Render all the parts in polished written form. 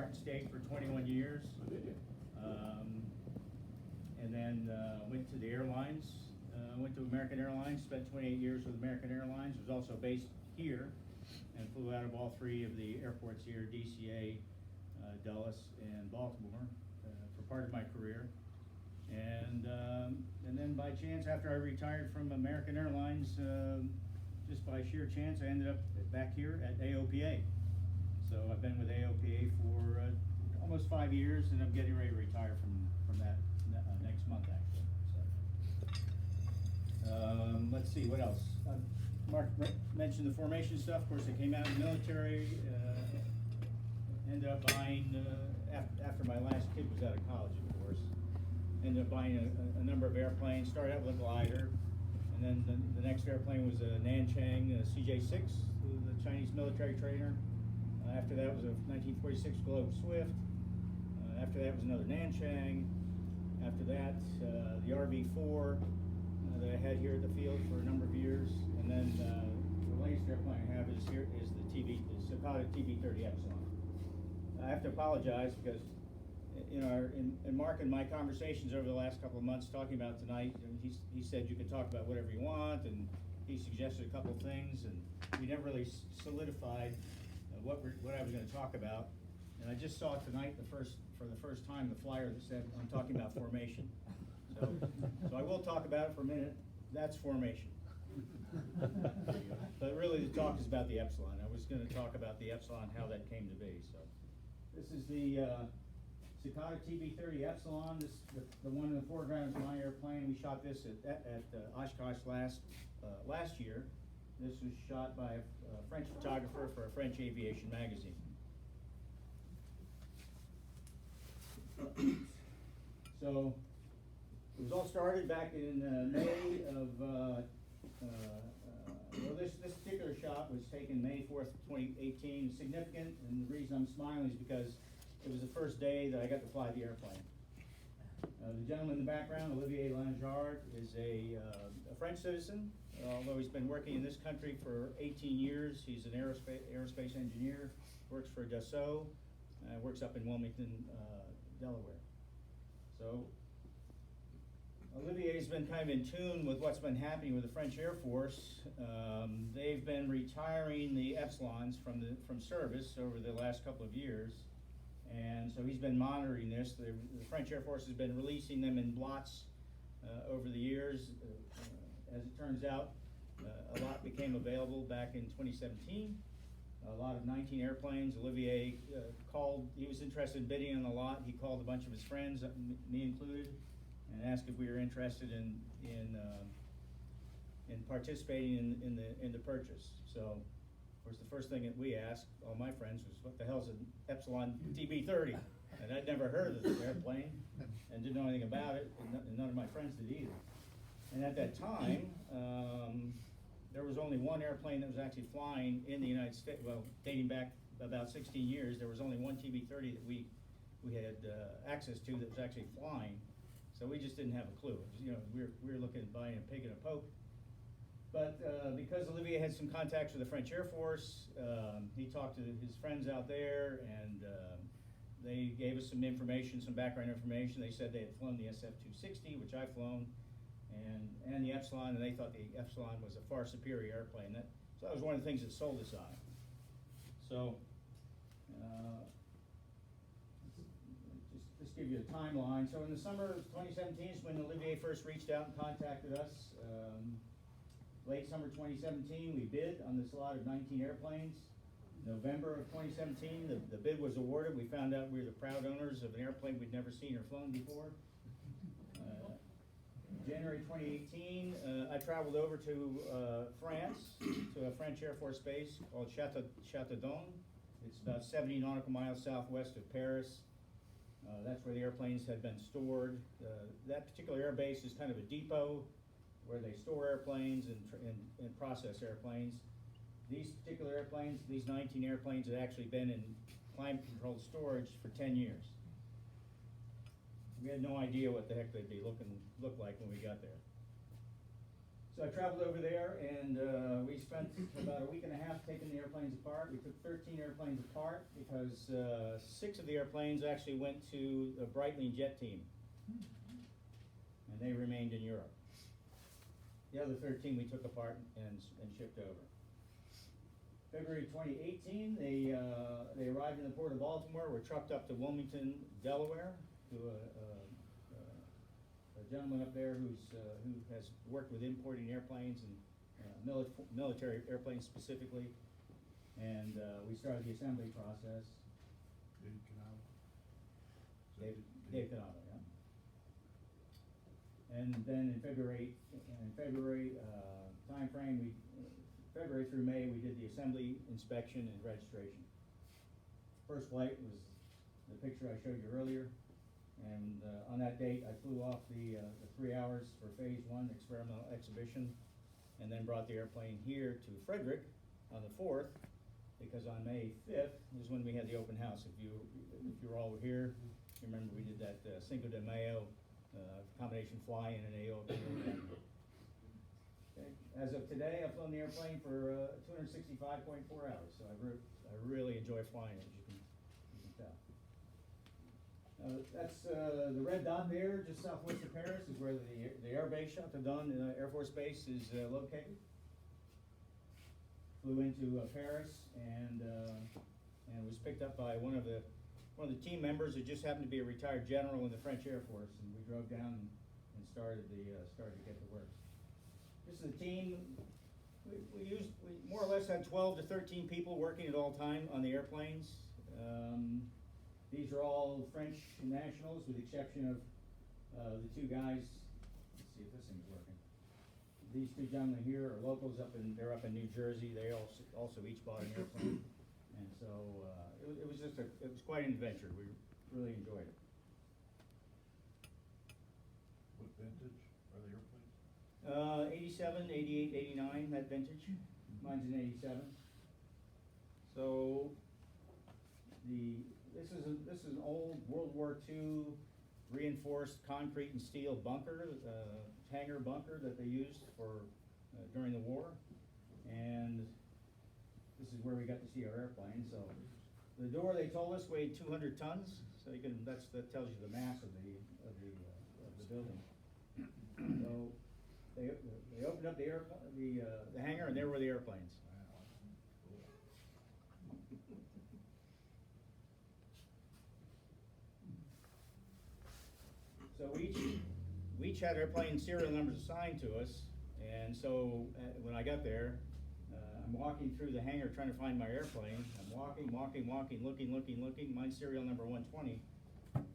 Martin State for 21 years. And then went to the airlines. Went to American Airlines, spent 28 years with American Airlines. Was also based here and flew out of all three of the airports here, DCA, Dulles, and Baltimore for part of my career. And then by chance, after I retired from American Airlines, just by sheer chance, I ended up back here at AOPA. So I've been with AOPA for almost 5 years, and I'm getting ready to retire from that next month, actually. So, let's see, what else? Mark mentioned the formation stuff. Of course, I came out of the military, ended up buying, after my last kid was out of college, of course, ended up buying a number of airplanes. Started out with a glider, and then the next airplane was a Nanchang CJ-6, the Chinese military trainer. After that was a 1946 Globe Swift. After that was another Nanchang. After that, the RV-4 that I had here at the field for a number of years. And then the latest airplane I have is the Socata TB-30 Epsilon. I have to apologize because in Mark and my conversations over the last couple of months talking about tonight, he said you could talk about whatever you want, and he suggested a couple of things, and we never really solidified what I was going to talk about. And I just saw tonight for the first time the flyer that said I'm talking about formation. So I will talk about it for a minute. That's formation. But really the talk is about the Epsilon. I was going to talk about the Epsilon, how that came to be. So this is the Socata TB-30 Epsilon. This the one in the foreground is my airplane. We shot this at Oshkosh last year. This was shot by a French photographer for a French aviation magazine. So it was all started back in May of, well, this particular shot was taken May 4th, 2018. Significant, and the reason I'm smiling is because it was the first day that I got to fly the airplane. The gentleman in the background, Olivier Langard, is a French citizen. Although he's been working in this country for 18 years, he's an aerospace engineer, works for Dassault, works up in Wilmington, Delaware. So Olivier's been kind of in tune with what's been happening with the French Air Force. They've been retiring the Epsilons from service over the last couple of years. And so he's been monitoring this. The French Air Force has been releasing them in blots over the years. As it turns out, a lot became available back in 2017. A lot of 19 airplanes. Olivier called, he was interested in bidding on the lot. He called a bunch of his friends, me included, and asked if we were interested in participating in the purchase. So, of course, the first thing that we asked, all my friends, was what the hell's an Epsilon TB-30? And I'd never heard of this airplane and didn't know anything about it, and none of my friends did either. And at that time, there was only one airplane that was actually flying in the United States. Well, dating back about 16 years, there was only one TB-30 that we had access to that was actually flying. So we just didn't have a clue. It was, we were looking at buying a pig in a poke. But because Olivier had some contacts with the French Air Force, he talked to his friends out there, and they gave us some information, some background information. They said they had flown the SF-260, which I've flown, and the Epsilon, and they thought the Epsilon was a far superior airplane. So that was one of the things that sold us on it. So just give you a timeline. So in the summer of 2017 is when Olivier first reached out and contacted us. Late summer 2017, we bid on this lot of 19 airplanes. November of 2017, the bid was awarded. We found out we were the proud owners of an airplane we'd never seen or flown before. January 2018, I traveled over to France, to a French Air Force base called Châteaudun. It's about 70 nautical miles southwest of Paris. That's where the airplanes had been stored. That particular air base is kind of a depot where they store airplanes and process airplanes. These particular airplanes, these 19 airplanes, had actually been in climate-controlled storage for 10 years. We had no idea what the heck they'd look like when we got there. So I traveled over there, and we spent about a week and a half taking the airplanes apart. We took 13 airplanes apart because 6 of the airplanes actually went to the Breitling jet team, and they remained in Europe. The other 13 we took apart and shipped over. February 2018, they arrived in the port of Baltimore, were trucked up to Wilmington, Delaware, to a gentleman up there who has worked with importing airplanes and military airplanes specifically, and we started the assembly process. Dave Canava, yeah. And then in February time frame, February through May, we did the assembly, inspection, and registration. First flight was the picture I showed you earlier. And on that date, I flew off the 3 hours for phase 1 experimental exhibition, and then brought the airplane here to Frederick on the 4th, because on May 5th is when we had the open house. If you all were here, you remember we did that Cinco de Mayo combination fly-in and AO. Okay. As of today, I've flown the airplane for 265.4 hours, so I really enjoy flying it, as you can tell. That's the red dot there, just southwest of Paris, is where the air base, Chateau d'An Air Force Base, is located. Flew into Paris and was picked up by one of the team members who just happened to be a retired general in the French Air Force, and we drove down and started to get to work. This is the team. We more or less had 12 to 13 people working at all time on the airplanes. These are all French nationals, with the exception of the 2 guys. Let's see if this thing's working. These 2 gentlemen here are locals they're up in New Jersey. They also each bought an airplane, and so it was quite an adventure. We really enjoyed it. What vintage are the airplanes? 87, 88, 89, that vintage. Mine's an 87. So this is an old World War II reinforced concrete and steel bunker, hangar bunker that they used for during the war, and this is where we got to see our airplane. So the door, they told us, weighed 200 tons. So that tells you the mass of the building. So they opened up the hangar, and there were the airplanes. So we each had airplane serial numbers assigned to us, and so when I got there, I'm walking through the hangar trying to find my airplane. I'm walking, looking. Mine's serial number 120,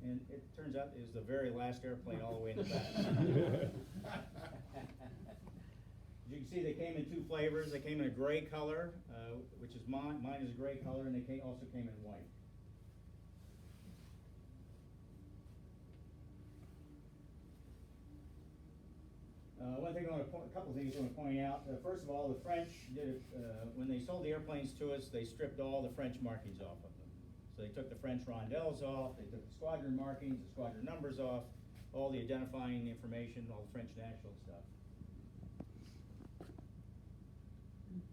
and it turns out it was the very last airplane all the way in the back. As you can see, they came in 2 flavors. They came in a gray color, which is mine. Mine is a gray color, and they also came in white. A couple things I want to point out. First of all, the French did it, when they sold the airplanes to us, they stripped all the French markings off of them. So they took the French rondelles off, they took the squadron markings, the squadron numbers off, all the identifying information, all the French national stuff.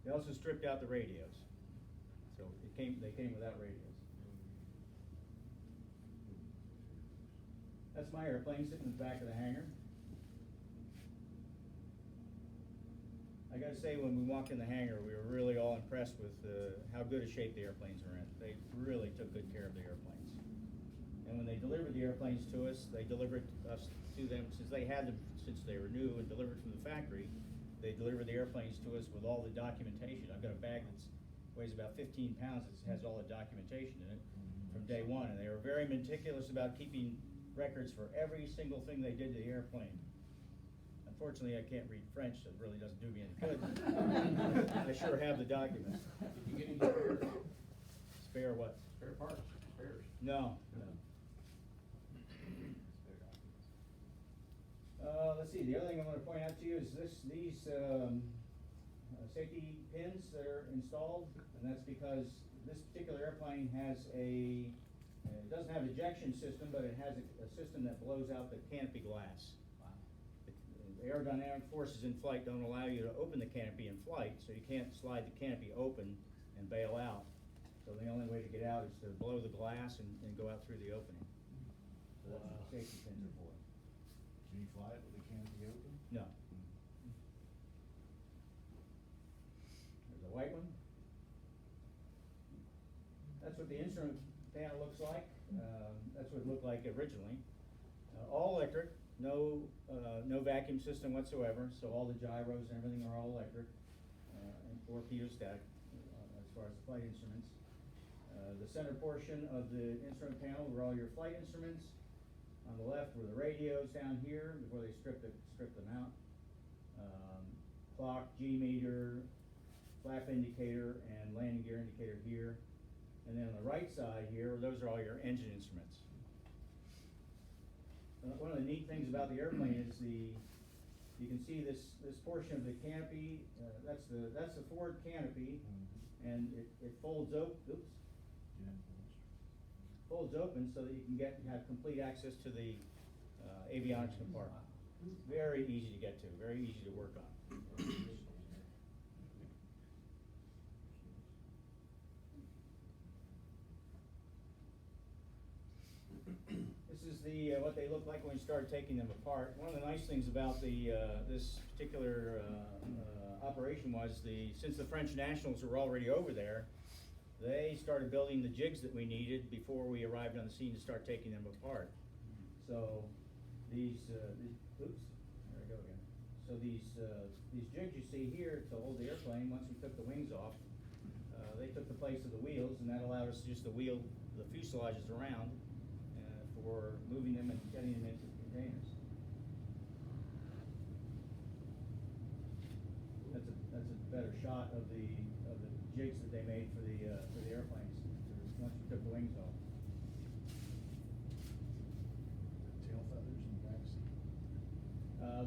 They also stripped out the radios. So they came without radios. That's my airplane sitting in the back of the hangar. I gotta say, when we walked in the hangar, we were really all impressed with how good a shape the airplanes are in. They really took good care of the airplanes. And when they delivered the airplanes to us, they delivered us to them, since they had them, since they were new and delivered from the factory, they delivered the airplanes to us with all the documentation. I've got a bag that weighs about 15 pounds that has all the documentation in it from day one. And they were very meticulous about keeping records for every single thing they did to the airplane. Unfortunately, I can't read French, so it really doesn't do me any good. I sure have the documents. Did you get any spares? Spare what? Spare parts, spares. No. Let's see, the other thing I want to point out to you is these safety pins that are installed, and that's because this particular airplane has it doesn't have an ejection system, but it has a system that blows out the canopy glass. The aerodynamic forces in flight don't allow you to open the canopy in flight, so you can't slide the canopy open and bail out. So the only way to get out is to blow the glass and go out through the opening. So that's what the safety pins are for. Can you fly it with the canopy open? No. There's a white one. That's what the instrument panel looks like. That's what it looked like originally. All electric, no vacuum system whatsoever, so all the gyros and everything are all electric, or pitot-static as far as the flight instruments. The center portion of the instrument panel were all your flight instruments. On the left were the radios down here before they stripped them out. Clock, G meter, flap indicator, and landing gear indicator here. And then on the right side here, those are all your engine instruments. One of the neat things about the airplane is you can see this portion of the canopy. That's the forward canopy, and it folds open. Oops. Folds open so that you can have complete access to the avionics compartment. Very easy to get to, very easy to work on. This is what they look like when we started taking them apart. One of the nice things about this particular operation was since the French nationals were already over there, they started building the jigs that we needed before we arrived on the scene to start taking them apart. So oops, there we go again. So these jigs you see here to hold the airplane, once we took the wings off, they took the place of the wheels, and that allowed us just to wheel the fuselages around for moving them and getting them into the containers. That's a better shot of the jigs that they made for the airplanes once we took the wings off. Tail feathers in the back seat?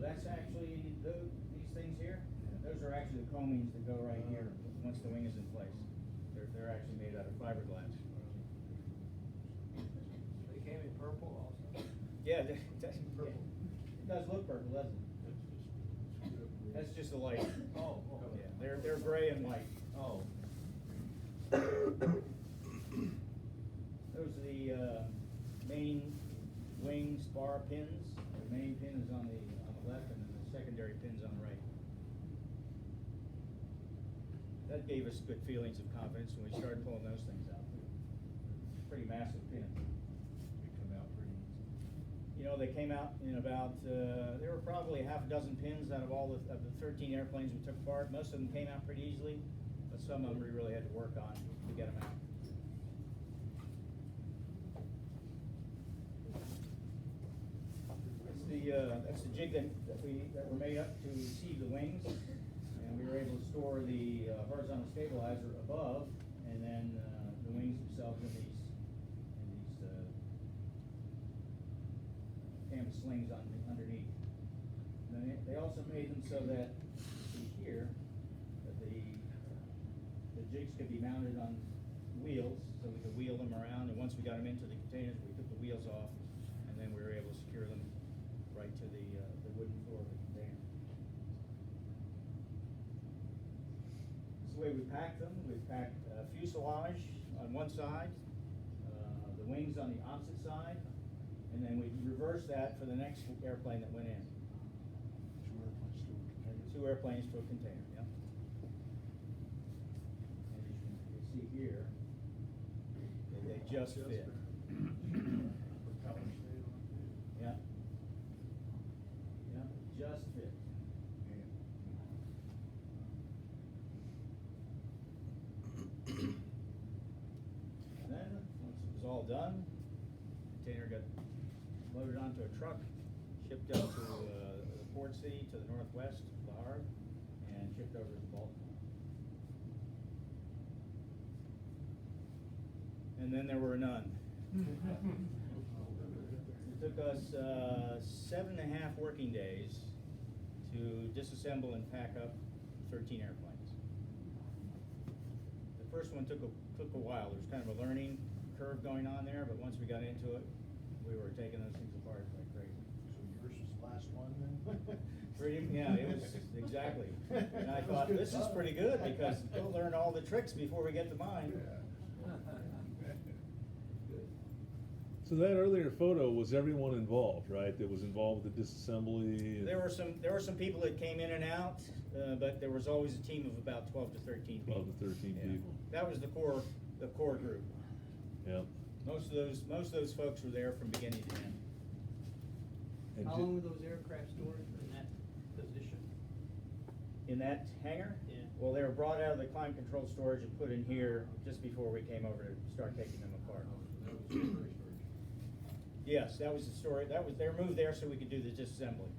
That's actually these things here. Yeah. Those are actually the combings that go right here once the wing is in place. They're actually made out of fiberglass. They came in purple also? Yeah, purple. It does look purple, doesn't it? That's just the light. Oh. Yeah, they're gray and white. Oh. Those are the main wing spar pins. The main pin is on the left, and then the secondary pin's on the right. That gave us good feelings of confidence when we started pulling those things out. Pretty massive pins. They come out pretty easy. You know, they came out in about, there were probably half a dozen pins out of all of the 13 airplanes we took apart. Most of them came out pretty easily, but some of them we really had to work on to get them out. That's the jig that were made up to receive the wings, and we were able to store the horizontal stabilizer above, and then the wings themselves in these canvas slings underneath. And then they also made them so that, see here, that the jigs could be mounted on wheels, so we could wheel them around, and once we got them into the containers, we took the wheels off, and then we were able to secure them right to the wooden floor of the container. This is the way we packed them. We packed fuselage on one side, the wings on the opposite side, and then we reversed that for the next airplane that went in. Two airplanes to a container, yeah. And as you can see here, they just fit. Yeah. Yeah, just fit. And then, once it was all done, the container got loaded onto a truck, shipped out to the port city to the northwest, Bahar, and shipped over to Baltimore. And then there were none. It took us 7.5 working days to disassemble and pack up 13 airplanes. The first one took a while. There was kind of a learning curve going on there, but once we got into it, we were taking those things apart like crazy. So yours was last one then? Yeah, it was, exactly. And I thought, this is pretty good, because we'll learn all the tricks before we get to mine. So that earlier photo was everyone involved, right? That was involved with the disassembly? and- There were some people that came in and out, but there was always a team of about 12 to 13 people. 12 to 13 Yeah. people. That was the core group. Yeah. Most of those folks were there from beginning to end. And How ju- long were those aircraft stored in that position? In that hangar? Yeah. Well, they were brought out of the climate control storage and put in here just before we came over to start taking them apart. That was temporary storage. Yes, that was the story. They were moved there so we could do the disassembly.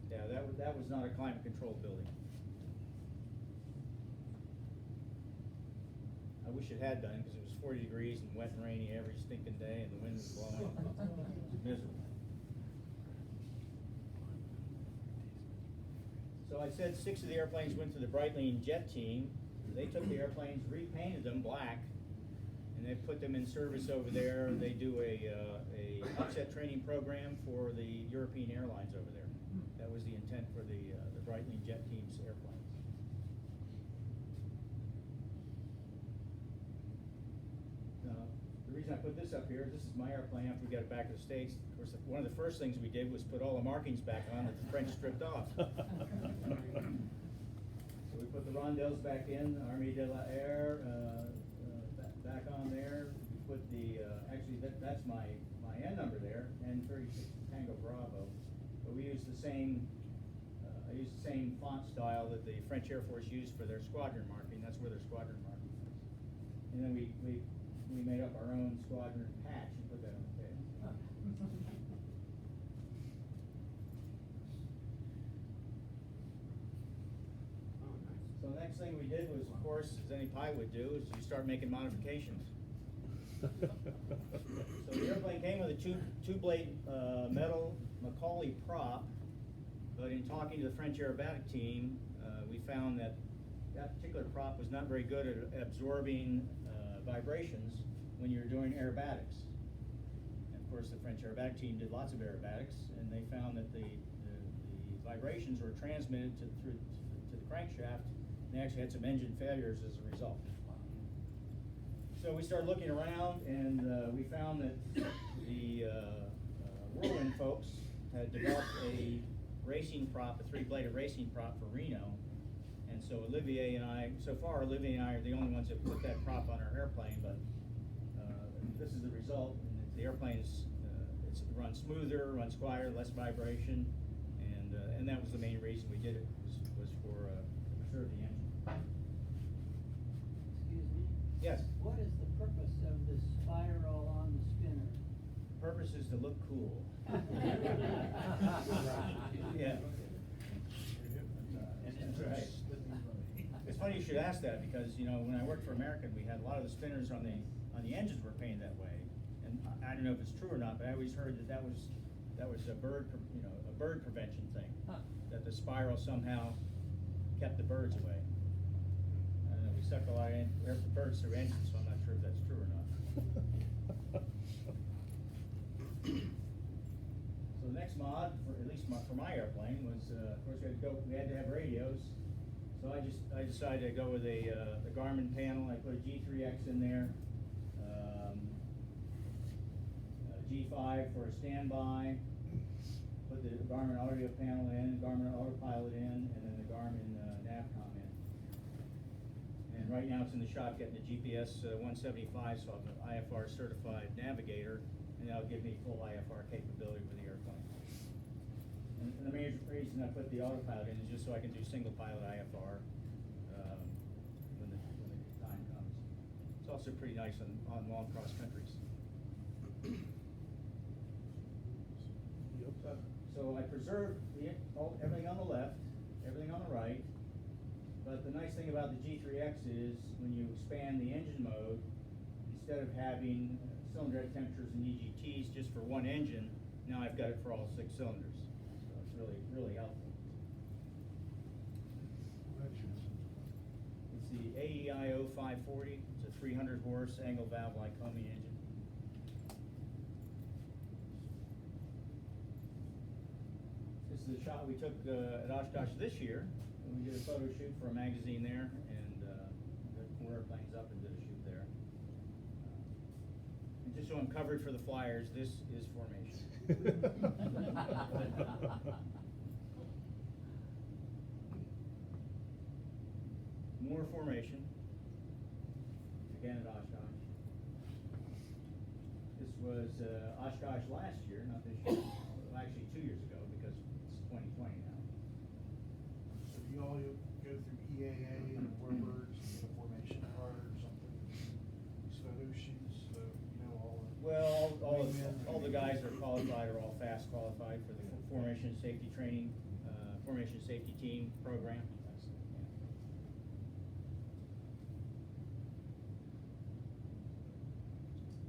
Yeah, that was not a climate controlled building. I wish it had done, because it was 40 degrees and wet and rainy every stinking day, and the wind was blowing. It was miserable. So I said 6 of the airplanes went to the Breitling jet team. They took the airplanes, repainted them black, and they put them in service over there. They do a upset training program for the European airlines over there. That was the intent for the Breitling jet team's airplanes. The reason I put this up here, this is my airplane after we got it back to the States. Of course, one of the first things we did was put all the markings back on that the French stripped off. So we put the rondelles back in, Armée de l'Air, back on there. We put the, actually that's my N number there, N36 Tango Bravo. But we used the same, I used the same font style that the French Air Force used for their squadron marking. That's where their squadron marking is. And then we made up our own squadron patch and put that on the tail. So the next thing we did was, of course, as any pilot would do, is you start making modifications. So the airplane came with a two-blade metal Macaulay prop, but in talking to the French aerobatic team, we found that that particular prop was not very good at absorbing vibrations when you're doing aerobatics. And of course, the French aerobatic team did lots of aerobatics, and they found that the vibrations were transmitted to the crankshaft, and they actually had some engine failures as a result. So we started looking around, and we found that the Whirlwind folks had developed a racing prop, a 3-bladed racing prop for Reno. And so Olivier and I are the only ones that put that prop on our airplane, but this is the result. And the airplane is, it runs smoother, runs quieter, less vibration, and that was the main reason we did it, was for to preserve the engine. Excuse me? Yes, What is the purpose of this spiral on the spinner? purpose is to look cool. Yeah. That's right. It's funny you should ask that, because when I worked for American, we had a lot of the spinners on the engines were painted that way, and I don't know if it's true or not, but I always heard that was a bird prevention thing, that the spiral somehow kept the birds away. I don't know, we suck a lot of birds through engines, so I'm not sure if that's true or not. So the next mod, at least for my airplane, was of course we had to have radios. So I decided to go with the Garmin panel. I put a G3X in there, G5 for a standby. Put the Garmin audio panel in, Garmin autopilot in, and then the Garmin Navcom in. And right now it's in the shop getting the GPS 175, so I'm an IFR certified navigator, and that'll give me full IFR capability for the airplane. And the main reason I put the autopilot in is just so I can do single pilot IFR when the time comes. It's also pretty nice on long cross countries. So I preserved everything on the left, everything on the right. But the nice thing about the G3X is when you expand the engine mode, instead of having cylinder head temperatures and EGTs just for one engine, now I've got it for all 6 cylinders. So it's really, really helpful. It's the AEIO 540. It's a 300 horse angle valve Lycoming engine. the shot we took at Oshkosh this year. We did a photo shoot for a magazine there, and got 4 airplanes up and did a shoot there. And just so I'm covered for the Flyers, this is formation. More formation. Again at Oshkosh. This was Oshkosh last year, not this year. Well, actually 2 years ago, because it's 2020 now. So do you all go through EAA and Warbirds and get a formation card or something? These Filucci's, all the. Well, wingmen. all the guys that are qualified are all fast qualified for the formation safety training, formation safety team program.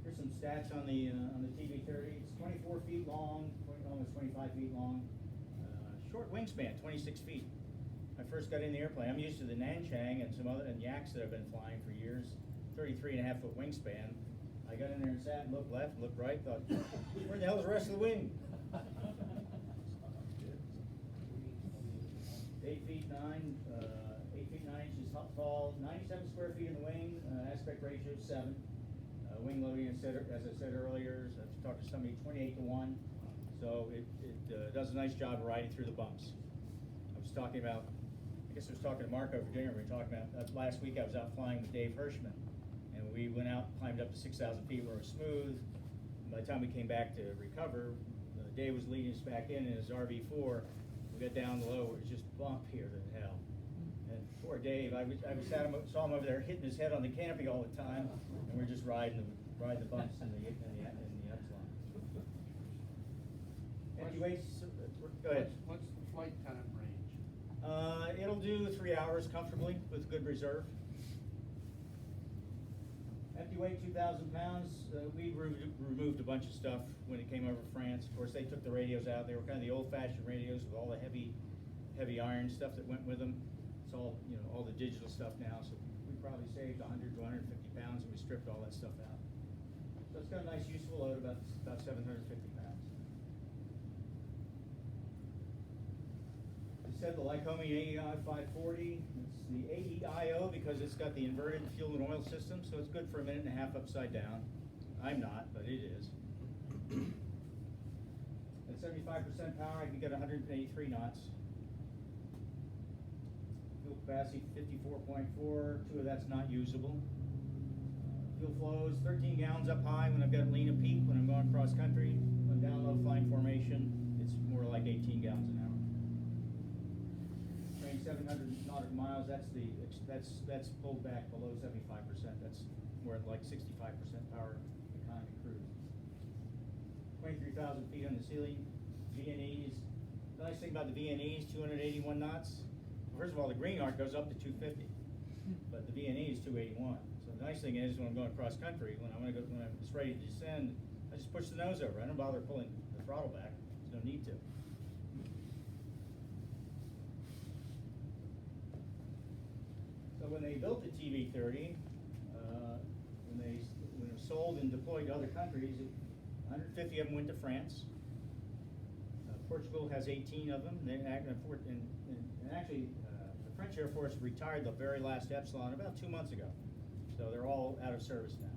Here's some stats on the TB-30. It's 24 feet long, almost 25 feet long. Short wingspan, 26 feet. I first got in the airplane. I'm used to the Nanchang and some other Yaks that I've been flying for years. 33.5-foot wingspan. I got in there and sat and looked left, looked right, thought, where the hell's the rest of the wing? 8 feet 9 inches tall, 97 square feet in the wing, aspect ratio 7. Wing loading, as I said earlier, I've talked to somebody, 28-to-1. So it does a nice job of riding through the bumps. I was talking about, I guess I was talking to Mark over dinner, we were talking about, last week I was out flying with Dave Hirschman. And we went out, climbed up to 6,000 feet where it was smooth. By the time we came back to recover, Dave was leading us back in his RV4. We got down low, it was just bumpier than hell. And poor Dave, I saw him over there hitting his head on the canopy all the time, and we're just riding the bumps in the Epsilon. Empty weights, go ahead. What's the flight time range? It'll do 3 hours comfortably with good reserve. Empty weight, 2,000 pounds. We removed a bunch of stuff when it came over France. Of course, they took the radios out. They were kind of the old-fashioned radios with all the heavy iron stuff that went with them. It's all, all the digital stuff now. So we probably saved 100 to 150 pounds, and we stripped all that stuff out. So it's got a nice, useful load, about 750 pounds. I said the Lycoming AEI 540. It's the AEIO because it's got the inverted fuel and oil system, so it's good for a minute and a half upside down. I'm not, but it is. At 75% power, I can get 183 knots. Fuel capacity 54.4. 2 of that's not usable. Fuel flows 13 gallons up high when I've got lean and peak. When I'm going cross country, when down low flying formation, it's more like 18 gallons an hour. 700 nautical miles. That's pulled back below 75%. That's more like 65% power economy cruise. 23,000 feet on the ceiling. VNEs. The nice thing about the VNEs, 281 knots. First of all, the green arc goes up to 250, but the VNE is 281. So the nice thing is when I'm going cross country, when I'm just ready to descend, I just push the nose over. I don't bother pulling the throttle back. There's no need to. So when they built the TB-30, when it was sold and deployed to other countries, 150 of them went to France. Portugal has 18 of them. And actually, the French Air Force retired the very last Epsilon about 2 months ago. So they're all out of service now.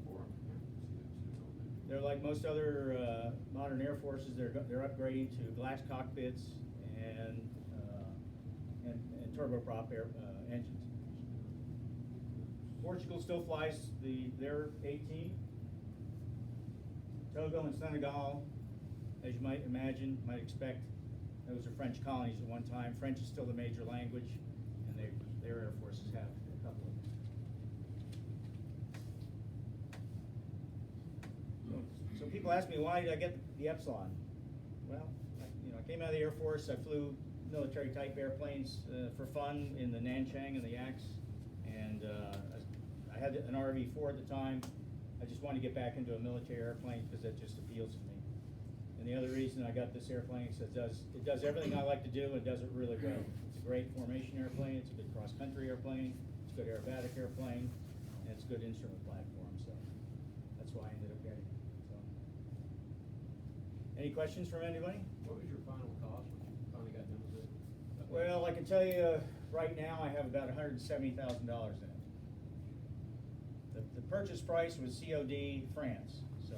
They're like most other modern air forces. They're upgrading to glass cockpits and turboprop engines. Portugal still flies their 18. Togo and Senegal, as you might imagine, might expect, those are French colonies at one time. French is still the major language, and their air forces have a couple of them. So people ask me, why did I get the Epsilon? Well, I came out of the Air Force. I flew military type airplanes for fun in the Nanchang and the Yaks, and I had an RV4 at the time. I just wanted to get back into a military airplane because that just appeals to me. And the other reason I got this airplane is it does everything I like to do and does it really well. It's a great formation airplane, it's a good cross-country airplane, it's a good aerobatic airplane, and it's a good instrument platform. So that's why I ended up getting it. So, any questions from anybody? What was your final cost when you finally got done Well, I can tell you, right now, I have about $170,000 in it. The purchase price was COD France, so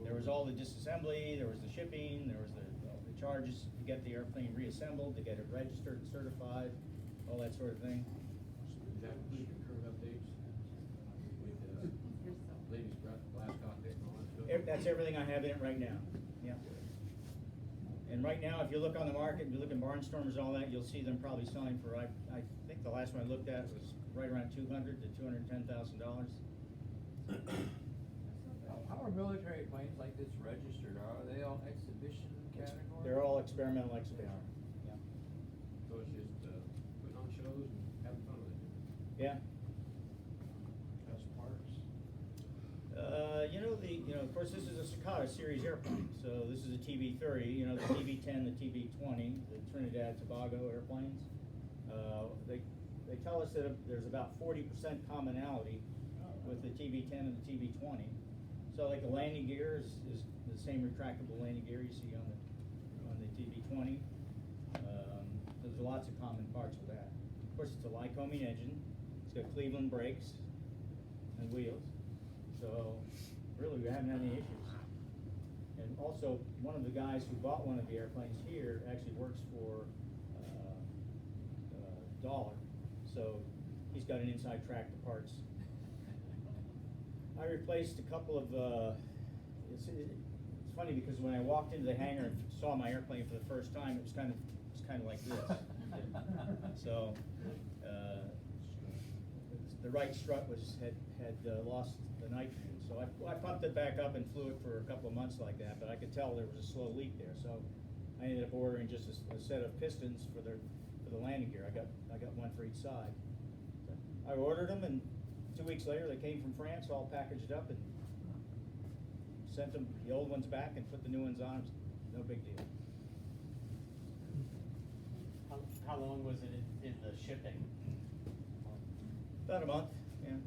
there was all the disassembly, there was the shipping, there was the charges to get the airplane reassembled, to get it registered and certified, all that sort of thing. Does that include your current updates with latest glass cockpit and all that stuff? That's everything I have in it right now, yeah. And right now, if you look on the market, and you look at Barnstormers and all that, you'll see them probably selling for, I think the last one I looked at was right around $200,000 to $210,000. How are military planes like this registered? Are they all exhibition category? They're all experimental exhibition, yeah. So it's just putting on shows and having fun with it? Yeah. Best parts. Of course, this is a Socata series airplane. So this is a TB-30, the TB-10, the TB-20, the Trinidad Tobago airplanes. They tell us that there's about 40% commonality with the TB-10 and the TB-20. So like the landing gear is the same retractable landing gear you see on the TB-20. There's lots of common parts with that. Of course, it's a Lycoming engine. It's got Cleveland brakes and wheels. So really, we haven't had any issues. And also, one of the guys who bought one of the airplanes here actually works for Dollar. So he's got an inside track to parts. I replaced a couple of, it's funny because when I walked into the hangar and saw my airplane for the first time, it was kind of like this. So the right strut had lost the nitrogen. So I pumped it back up and flew it for a couple of months like that, but I could tell there was a slow leak there. So I ended up ordering just a set of pistons for the landing gear. I got one for each side. So I ordered them, and 2 weeks later they came from France, all packaged up, and sent them the old ones back and put the new ones on. No big deal. How long was it in the shipping? About a month, yeah.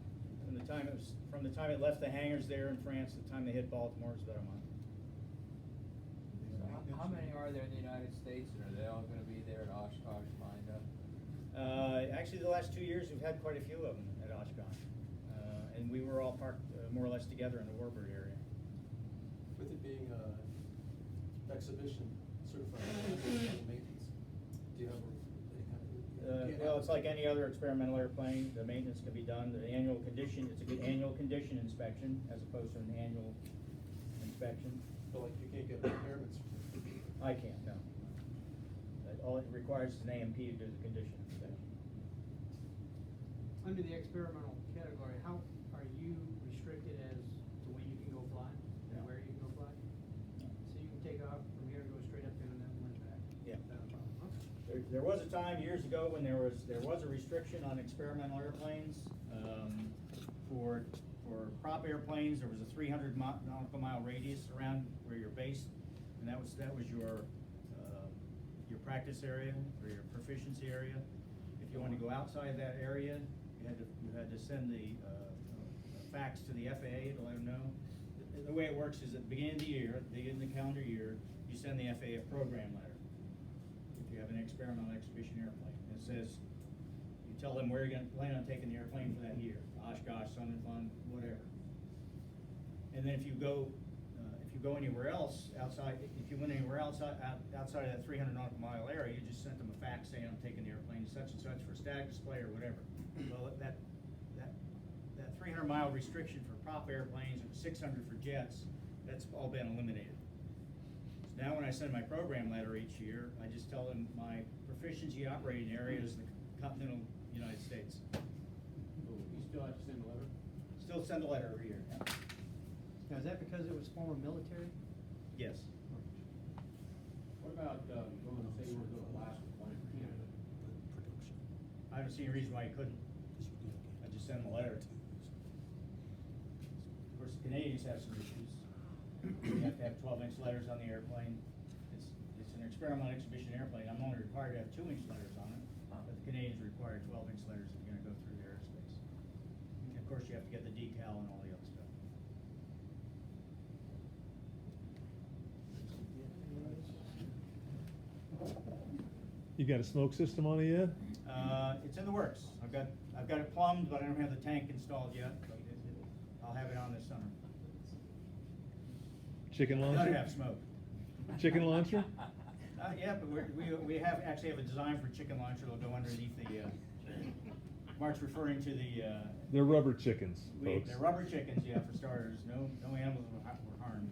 From the time it left the hangars there in France, to the time they hit Baltimore, it's about a month. So how many are there in the United States, and are they all gonna be there at Oshkosh lined up? Actually, the last 2 years, we've had quite a few of them at Oshkosh. And we were all parked more or less together in the Warbird area. With it being exhibition certified maintenance, do you have Well, it's like any other experimental airplane. The maintenance can be done. The annual condition, it's a good annual condition inspection as opposed to an annual inspection. But like you can't get an impairment certificate? I can't, no. All it requires is an AMP to do the condition inspection. Under the experimental category, how are you restricted as to when you can go fly and where you can go fly? So you can take off from here and go straight up there and then went back? Yeah. Without a problem. Okay. There was a time years ago when there was a restriction on experimental airplanes. For prop airplanes, there was a 300 nautical mile radius around where you're based, and that was your practice area or your proficiency area. If you want to go outside that area, you had to send the fax to the FAA to let them know. The way it works is at the beginning of the year, at the beginning of the calendar year, you send the FAA a program letter. If you have an experimental exhibition airplane, it says, you tell them where you're going to plan on taking the airplane for that year, Oshkosh, Sun and Fun, whatever. And then if you go anywhere else outside, if you went anywhere else outside of that 300 nautical mile area, you just sent them a fax saying I'm taking the airplane such and such for static display or whatever. Well, that 300 mile restriction for prop airplanes and 600 for jets, that's all been eliminated. So now when I send my program letter each year, I just tell them my proficiency operating area is the continental United States. You still have to send a letter? Still send a letter every year, yeah. Now, is that because it was former military? Yes. What about, say you were to go to Alaska, flying for Canada? I don't see any reason why you couldn't. I just send them a letter. Of course, the Canadians have some issues. You have to have 12-inch letters on the airplane. It's an experimental exhibition airplane. I'm only required to have 2-inch letters on it, but the Canadians require 12-inch letters if you're going to go through their airspace. And of course, you have to get the decal and all the other stuff. You got a smoke system on it yet? It's in the works. I've got it plumbed, but I don't have the tank installed yet, but I'll have it on this summer. Chicken Gotta launcher? have smoke. Chicken launcher? Yeah, but we actually have a design for chicken launcher that'll go underneath the, Mark's referring to the, They're rubber chickens, folks. they're rubber chickens, yeah, for starters. No animals were harmed.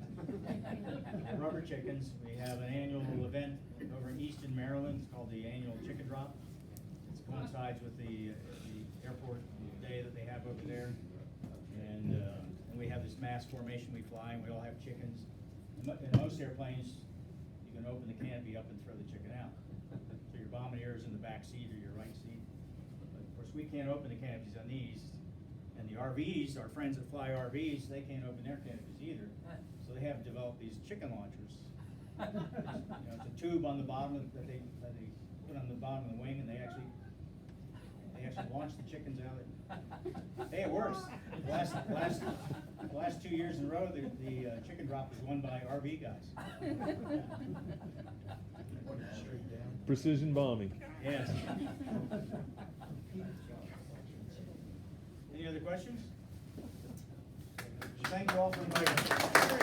Rubber chickens. We have an annual event over in Easton, Maryland. It's called the annual Chicken Drop. It coincides with the airport day that they have over there. And we have this mass formation we fly, and we all have chickens. In most airplanes, you can open the canopy up and throw the chicken out. So your bombardier is in the back seat or your right seat. But of course, we can't open the canopies on these. And the RVs, our friends that fly RVs, they can't open their canopies either. So they have developed these chicken launchers. It's a tube on the bottom that they put on the bottom of the wing, and they actually launch the chickens out. Hey, it works. The last 2 years in a row, the chicken drop was won by RV guys. Straight down. Precision bombing. Yes. Any other questions? Thank you all for inviting me.